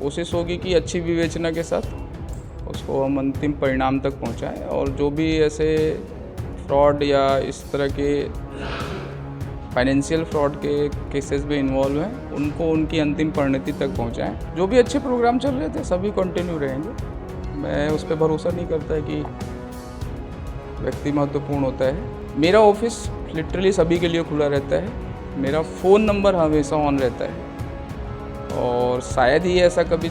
कोशिश होगी कि अच्छी विवेचना के साथ उसको हम अंतिम परिणाम तक पहुंचाएं और जो भी ऐसे फ्रॉड या इस तरह के फाइनेंशियल फ्रॉड के केसेस में इन्वॉल्व हैं उनको उनकी अंतिम परिणति तक पहुंचाएं। जो भी अच्छे प्रोग्राम चल रहे थे सभी कंटिन्यू रहेंगे। मैं उस पर भरोसा नहीं करता कि व्यक्ति महत्वपूर्ण होता है। मेरा ऑफिस लिटरली सभी के लिए खुला रहता है। मेरा फ़ोन नंबर हमेशा ऑन रहता है और शायद ही ऐसा कभी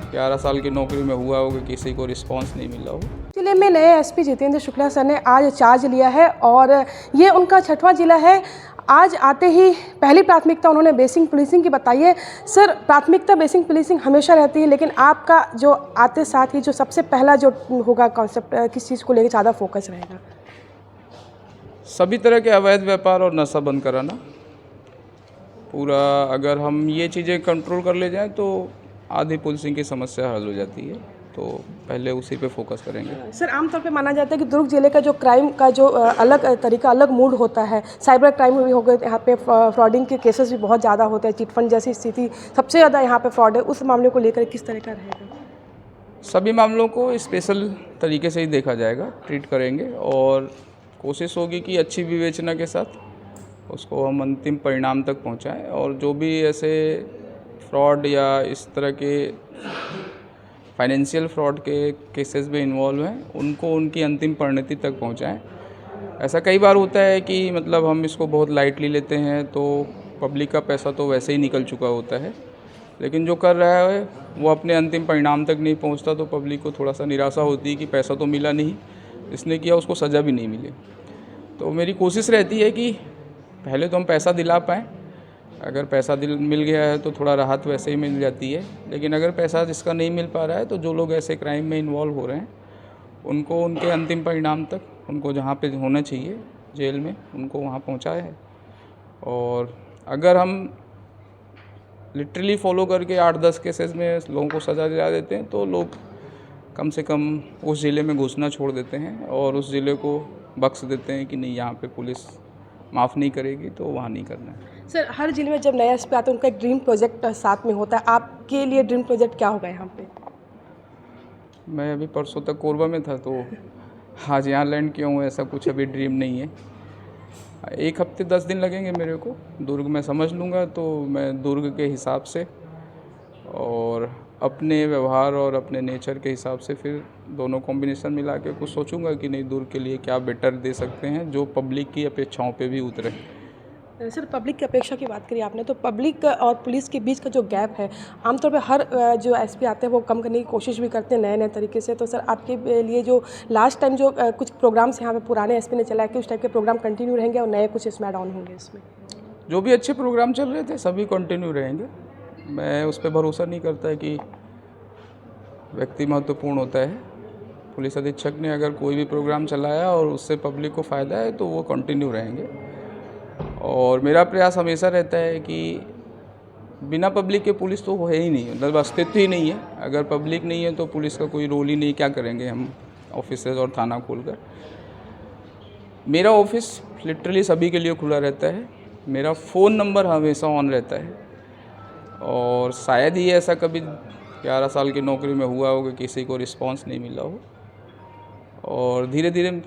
11 साल की नौकरी में हुआ हो कि किसी को रिस्पांस नहीं मिला हो। जिले में नए एसपी जितेंद्र शुक्ला सर ने आज चार्ज लिया है और ये उनका 6वां जिला है। आज आते ही पहली प्राथमिकता उन्होंने बेसिक पुलिसिंग की बताई है। सर, प्राथमिकता बेसिक पुलिसिंग हमेशा रहती है, लेकिन आपका जो आते साथ ही जो सबसे पहला जो होगा कॉन्सेप्ट, किस चीज़ को लेकर ज़्यादा फोकस रहेगा? सभी तरह के अवैध व्यापार और नशा बंद कराना पूरा। अगर हम ये चीज़ें कंट्रोल कर ले जाएं तो आधी पुलिसिंग की समस्या हल हो जाती है, तो पहले उसी पे फोकस करेंगे। सर, आमतौर पे माना जाता है कि दुर्ग जिले का जो क्राइम का जो अलग तरीका, अलग मूड होता है। साइबर क्राइम भी हो गए, यहाँ पे फ्रॉडिंग के केसेस भी बहुत ज़्यादा होते हैं। चिटफंड जैसी स्थिति सबसे ज़्यादा यहाँ पे फ्रॉड है। उस मामले को लेकर किस तरह का रहेगा? सभी मामलों को स्पेशल तरीके से ही देखा जाएगा, ट्रीट करेंगे और कोशिश होगी कि अच्छी विवेचना के साथ उसको हम अंतिम परिणाम तक पहुँचाएँ और जो भी ऐसे फ्रॉड या इस तरह के फाइनेंशियल फ्रॉड के केसेस में इन्वॉल्व हैं उनको उनकी अंतिम परिणति तक पहुंचाएं। ऐसा कई बार होता है कि मतलब हम इसको बहुत लाइटली लेते हैं तो पब्लिक का पैसा तो वैसे ही निकल चुका होता है, लेकिन जो कर रहा है वो अपने अंतिम परिणाम तक नहीं पहुंचता तो पब्लिक को थोड़ा सा निराशा होती है कि पैसा तो मिला नहीं, इसने किया उसको सज़ा भी नहीं मिली। तो मेरी कोशिश रहती है कि पहले तो हम पैसा दिला पाएँ। अगर पैसा मिल गया है तो थोड़ा राहत वैसे ही मिल जाती है, लेकिन अगर पैसा जिसका नहीं मिल पा रहा है तो जो लोग ऐसे क्राइम में इन्वॉल्व हो रहे हैं उनको उनके अंतिम परिणाम तक, उनको जहाँ पे होना चाहिए जेल में, उनको वहाँ पहुँचाया है। और अगर हम लिटरली फॉलो करके 8-10 केसेस में लोगों को सज़ा दिला देते हैं तो लोग कम से कम उस ज़िले में घुसना छोड़ देते हैं और उस ज़िले को बख्श देते हैं कि नहीं, यहाँ पे पुलिस माफ़ नहीं करेगी तो वहाँ नहीं करना है। सर, हर जिले में जब नया एसपी आता है उनका एक ड्रीम प्रोजेक्ट साथ में होता है। आपके लिए ड्रीम प्रोजेक्ट क्या होगा यहाँ पे? मैं अभी परसों तक कोरबा में था तो आज यहाँ लैंड किया हूँ। ऐसा कुछ अभी ड्रीम नहीं है। 1 हफ्ते 10 दिन लगेंगे मेरे को। दुर्ग में समझ लूँगा तो मैं दुर्ग के हिसाब से और अपने व्यवहार और अपने नेचर के हिसाब से फिर दोनों कॉम्बिनेशन मिला के कुछ सोचूंगा कि नहीं, दुर्ग के लिए क्या बेटर दे सकते हैं जो पब्लिक की अपेक्षाओं पे भी उतरे। सर, पब्लिक की अपेक्षा की बात करी आपने, तो पब्लिक और पुलिस के बीच का जो गैप है आमतौर पे हर जो एसपी आते हैं वो कम करने की कोशिश भी करते हैं नए नए तरीके से। तो सर, आपके लिए जो लास्ट टाइम जो कुछ प्रोग्राम्स यहाँ पे पुराने एसपी ने चलाया कि उस टाइप के प्रोग्राम कंटिन्यू रहेंगे और नए कुछ इसमें ऐड ऑन होंगे? इसमें जो भी अच्छे प्रोग्राम चल रहे थे सभी कंटिन्यू रहेंगे। मैं उस पर भरोसा नहीं करता है कि व्यक्ति महत्वपूर्ण होता है। पुलिस अधीक्षक ने अगर कोई भी प्रोग्राम चलाया और उससे पब्लिक को फ़ायदा है तो वो कंटिन्यू रहेंगे। और मेरा प्रयास हमेशा रहता है कि बिना पब्लिक के पुलिस तो है ही नहीं, मतलब अस्तित्व ही नहीं है। अगर पब्लिक नहीं है तो पुलिस का कोई रोल ही नहीं। क्या करेंगे हम ऑफिसेज और थाना खोलकर? मेरा ऑफिस लिटरली सभी के लिए खुला रहता है। मेरा फ़ोन नंबर हमेशा ऑन रहता है और शायद ही ऐसा कभी 11 साल की नौकरी में हुआ हो कि किसी को रिस्पांस नहीं मिला हो। और धीरे धीरे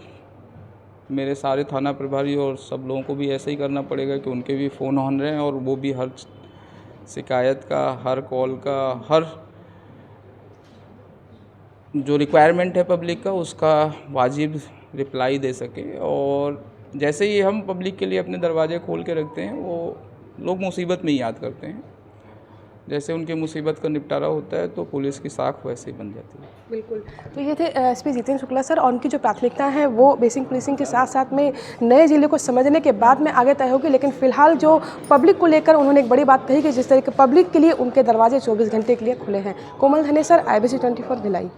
मेरे सारे थाना प्रभारी और सब लोगों को भी ऐसा ही करना पड़ेगा कि उनके भी फ़ोन ऑन रहें और वो भी हर शिकायत का, हर कॉल का, हर जो रिक्वायरमेंट है पब्लिक का उसका वाजिब रिप्लाई दे सके। और जैसे ही हम पब्लिक के लिए अपने दरवाजे खोल के रखते हैं वो लोग मुसीबत में ही याद करते हैं। जैसे उनके मुसीबत का निपटारा होता है तो पुलिस की साख वैसे ही बन जाती है। बिल्कुल। तो ये थे एसपी जितेंद्र शुक्ला सर, और उनकी जो प्राथमिकता है वो बेसिक पुलिसिंग के साथ साथ में नए जिले को समझने के बाद में आगे तय होगी। लेकिन फिलहाल जो पब्लिक को लेकर उन्होंने एक बड़ी बात कही कि जिस तरह के पब्लिक के लिए उनके दरवाजे 24 घंटे के लिए खुले हैं। कोमल धनेसर, IBC 24 भिलाई।